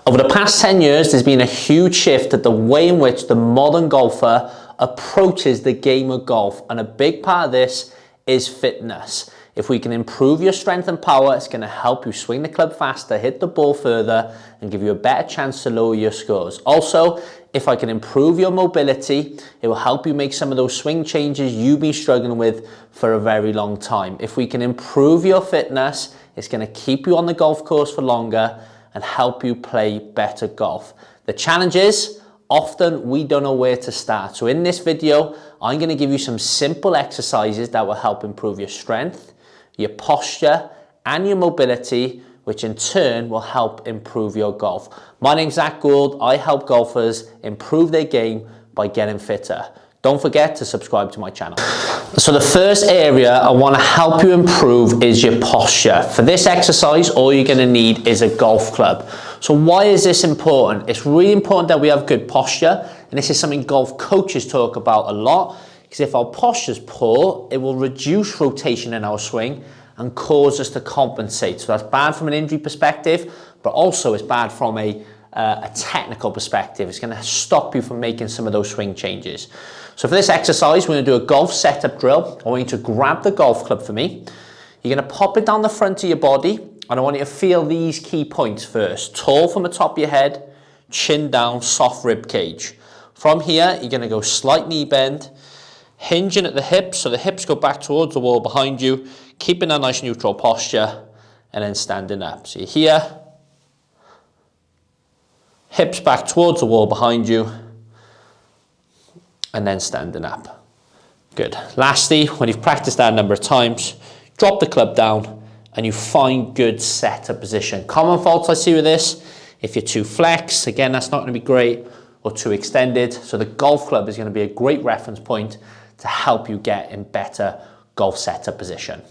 Over the past 10 years, there's been a huge shift at the way in which the modern golfer approaches the game of golf, and a big part of this is fitness. If we can improve your strength and power, it's going to help you swing the club faster, hit the ball further, and give you a better chance to lower your scores. Also, if I can improve your mobility, it will help you make some of those swing changes you've been struggling with for a very long time. If we can improve your fitness, it's going to keep you on the golf course for longer and help you play better golf. The challenge is, often we don't know where to start. So in this video, I'm going to give you some simple exercises that will help improve your strength, your posture, and your mobility, which in turn will help improve your golf. My name's Gould. I help golfers improve their game by getting fitter. Don't forget to subscribe to my channel. So the first area I want to help you improve is your posture. For this exercise, all you're going to need is a golf club. So why is this important? It's really important that we have good posture, and this is something golf coaches talk about a lot, because if our posture is poor, it will reduce rotation in our swing and cause us to compensate. So that's bad from an injury perspective, but also it's bad from a technical perspective. It's going to stop you from making some of those swing changes. So for this exercise, we're going to do a golf setup drill. I want you to grab the golf club for me. You're going to pop it down the front of your body, and I want you to feel these key points first. Tall from the top of your head, chin down, soft rib cage. From here, you're going to go slight knee bend, hinging at the hips, so the hips go back towards the wall behind you, keeping a nice neutral posture, and then standing up. So you're here, hips back towards the wall behind you, and then standing up. Good. Lastly, when you've practiced that a number of times, drop the club down and you find good setup position. Common faults I see with this, if you're too flex, again, that's not going to be great, or too extended. So the golf club is going to be a great reference point to help you get in better golf setup position.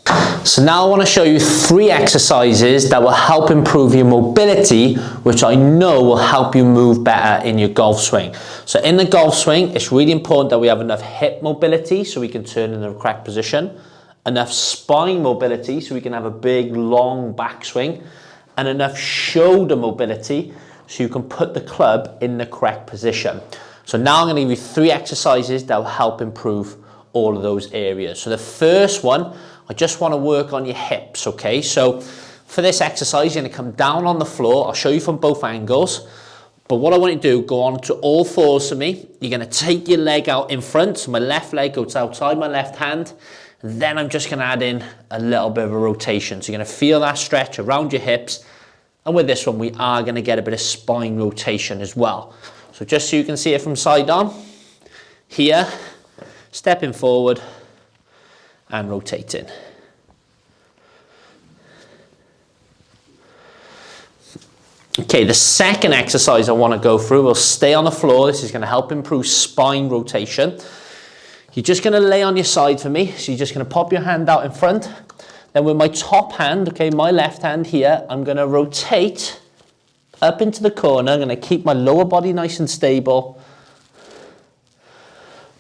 So now I want to show you 3 exercises that will help improve your mobility, which I know will help you move better in your golf swing. So in the golf swing, it's really important that we have enough hip mobility so we can turn in the correct position, enough spine mobility so we can have a big long backswing, and enough shoulder mobility so you can put the club in the correct position. So now I'm going to give you 3 exercises that will help improve all of those areas. So the first one, I just want to work on your hips, okay? So for this exercise, you're going to come down on the floor. I'll show you from both angles. But what I want you to do, go on to all fours for me. You're going to take your leg out in front. So my left leg goes outside my left hand. And then I'm just going to add in a little bit of a rotation. So you're going to feel that stretch around your hips. And with this one, we are going to get a bit of spine rotation as well. So just so you can see it from side on, here, stepping forward and rotating. Okay, the second exercise I want to go through, we'll stay on the floor. This is going to help improve spine rotation. You're just going to lay on your side for me. So you're just going to pop your hand out in front. Then with my top hand, okay, my left hand here, I'm going to rotate up into the corner. I'm going to keep my lower body nice and stable.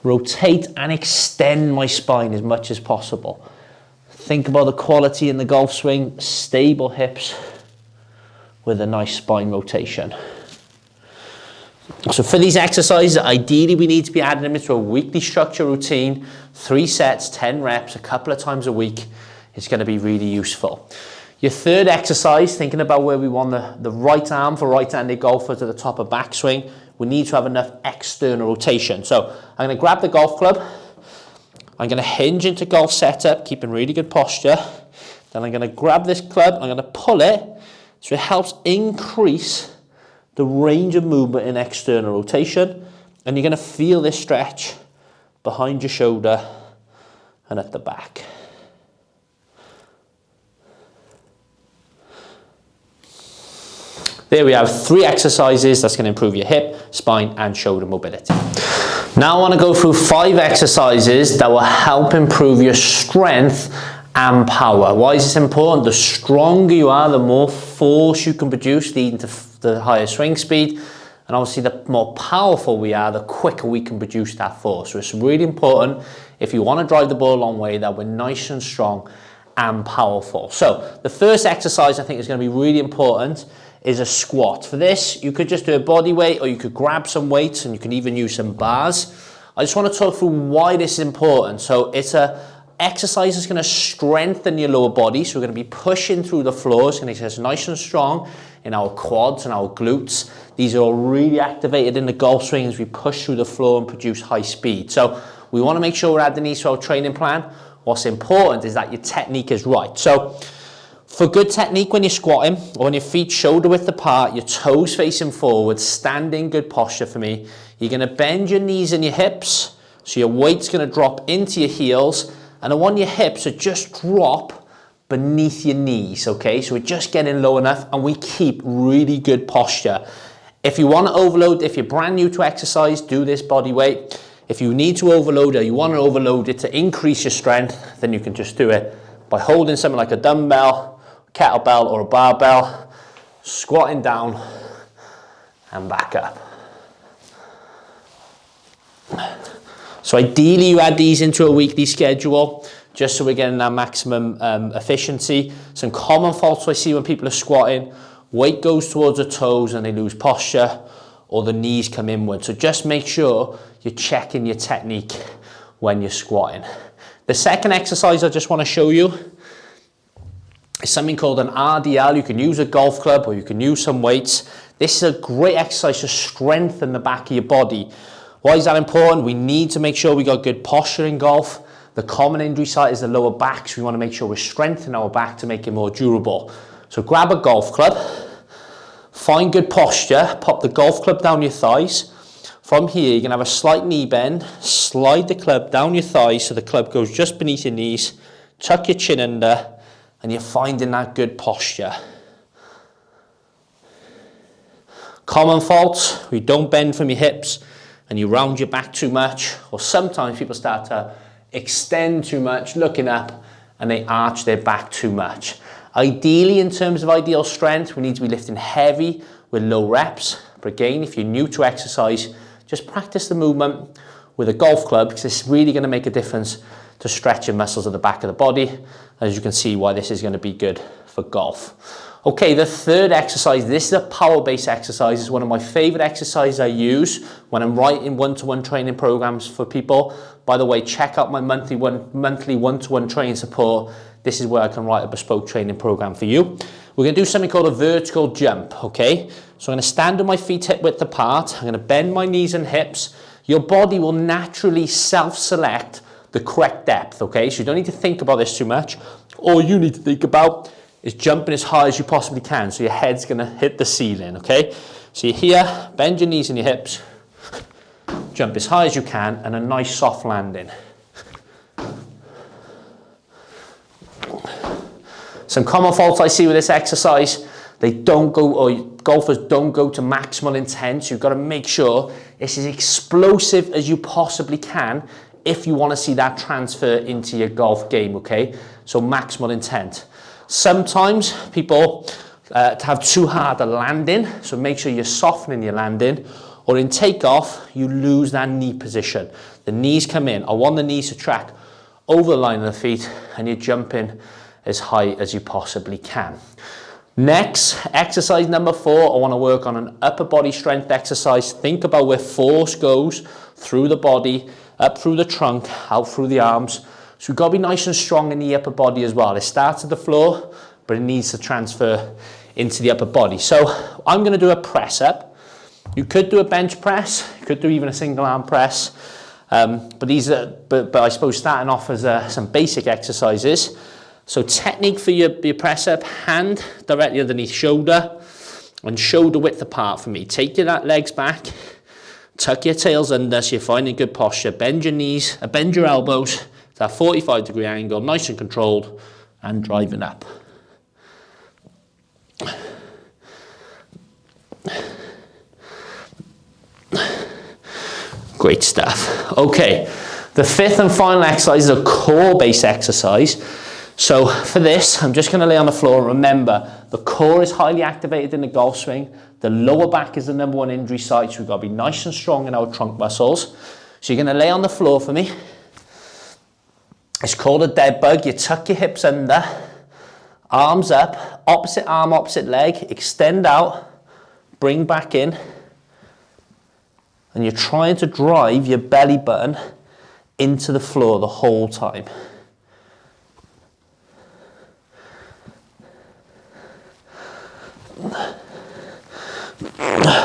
Rotate and extend my spine as much as possible. Think about the quality in the golf swing, stable hips with a nice spine rotation. So for these exercises, ideally we need to be adding them into a weekly structure routine, 3 sets, 10 reps, a couple of times a week. It's going to be really useful. Your third exercise, thinking about where we want the right arm for right-handed golfers at the top of backswing, we need to have enough external rotation. So I'm going to grab the golf club. I'm going to hinge into golf setup, keeping really good posture. Then I'm going to grab this club. I'm going to pull it. So it helps increase the range of movement in external rotation. And you're going to feel this stretch behind your shoulder and at the back. There we have 3 exercises that's going to improve your hip, spine, and shoulder mobility. Now I want to go through 5 exercises that will help improve your strength and power. Why is this important? The stronger you are, the more force you can produce, leading to the higher swing speed. And obviously the more powerful we are, the quicker we can produce that force. So it's really important, if you want to drive the ball a long way, that we're nice and strong and powerful. So the first exercise I think is going to be really important is a squat. For this, you could just do a body weight, or you could grab some weights, and you can even use some bars. I just want to talk through why this is important. So it's a exercise that's going to strengthen your lower body. So we're going to be pushing through the floor. It's going to get us nice and strong in our quads and our glutes. These are all really activated in the golf swing as we push through the floor and produce high speed. So we want to make sure we're adding these to our training plan. What's important is that your technique is right. So for good technique when you're squatting, or when your feet shoulder width apart, your toes facing forward, standing good posture for me, you're going to bend your knees and your hips. So your weight's going to drop into your heels, and I want your hips to just drop beneath your knees, okay? So we're just getting low enough, and we keep really good posture. If you want to overload, if you're brand new to exercise, do this body weight. If you need to overload, or you want to overload it to increase your strength, then you can just do it by holding something like a dumbbell, kettlebell, or a barbell, squatting down and back up. So ideally you add these into a weekly schedule, just so we're getting that maximum efficiency. Some common faults I see when people are squatting: weight goes towards the toes and they lose posture, or the knees come inward. So just make sure you're checking your technique when you're squatting. The second exercise I just want to show you is something called an RDL. You can use a golf club, or you can use some weights. This is a great exercise to strengthen the back of your body. Why is that important? We need to make sure we got good posture in golf. The common injury site is the lower back, so we want to make sure we're strengthening our back to make it more durable. So grab a golf club, find good posture, pop the golf club down your thighs. From here, you're going to have a slight knee bend, slide the club down your thighs so the club goes just beneath your knees, tuck your chin under, and you're finding that good posture. Common faults: we don't bend from your hips and you round your back too much, or sometimes people start to extend too much, looking up, and they arch their back too much. Ideally, in terms of ideal strength, we need to be lifting heavy with low reps. But again, if you're new to exercise, just practice the movement with a golf club, because it's really going to make a difference to stretching muscles at the back of the body. As you can see, why this is going to be good for golf. Okay, the third exercise, this is a power-based exercise. It's one of my favorite exercises I use when I'm writing one-to-one training programs for people. By the way, check out my monthly one-to-one training support. This is where I can write a bespoke training program for you. We're going to do something called a vertical jump, okay? So I'm going to stand with my feet hip width apart. I'm going to bend my knees and hips. Your body will naturally self-select the correct depth, okay? So you don't need to think about this too much. All you need to think about is jumping as high as you possibly can, so your head's going to hit the ceiling, okay? So you're here, bend your knees and your hips, jump as high as you can, and a nice soft landing. Some common faults I see with this exercise: they don't go, or golfers don't go to maximal intent. You've got to make sure it's as explosive as you possibly can if you want to see that transfer into your golf game, okay? So maximal intent. Sometimes people have too hard a landing, so make sure you're softening your landing, or in takeoff, you lose that knee position. The knees come in. I want the knees to track over the line of the feet, and you're jumping as high as you possibly can. Next, exercise number 4, I want to work on an upper body strength exercise. Think about where force goes through the body, up through the trunk, out through the arms. So we've got to be nice and strong in the upper body as well. It starts at the floor, but it needs to transfer into the upper body. So I'm going to do a press up. You could do a bench press, you could do even a single arm press, but I suppose starting off as some basic exercises. So technique for your press up: hand directly underneath shoulder and shoulder width apart for me. Take your legs back, tuck your tails under so you're finding good posture. Bend your knees, bend your elbows to that 45-degree angle, nice and controlled, and driving up. Great stuff. Okay, the 5th and final exercise is a core-based exercise. So for this, I'm just going to lay on the floor. Remember, the core is highly activated in the golf swing. The lower back is the #1 injury site, so we've got to be nice and strong in our trunk muscles. So you're going to lay on the floor for me. It's called a dead bug. You tuck your hips under. Arms up, opposite arm, opposite leg, extend out, bring back in, and you're trying to drive your belly button into the floor the whole time.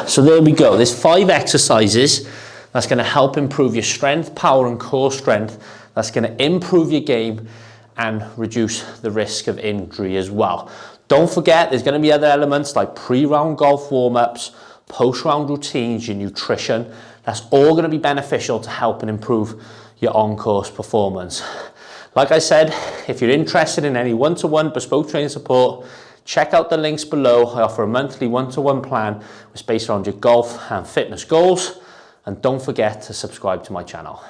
So there we go. There's 5 exercises that's going to help improve your strength, power and core strength. That's going to improve your game and reduce the risk of injury as well. Don't forget, there's going to be other elements like pre-round golf warm-ups, post-round routines, your nutrition. That's all going to be beneficial to help and improve your on-course performance. Like I said, if you're interested in any one-to-one bespoke training support, check out the links below. I offer a monthly one-to-one plan which is based around your golf and fitness goals. And don't forget to subscribe to my channel.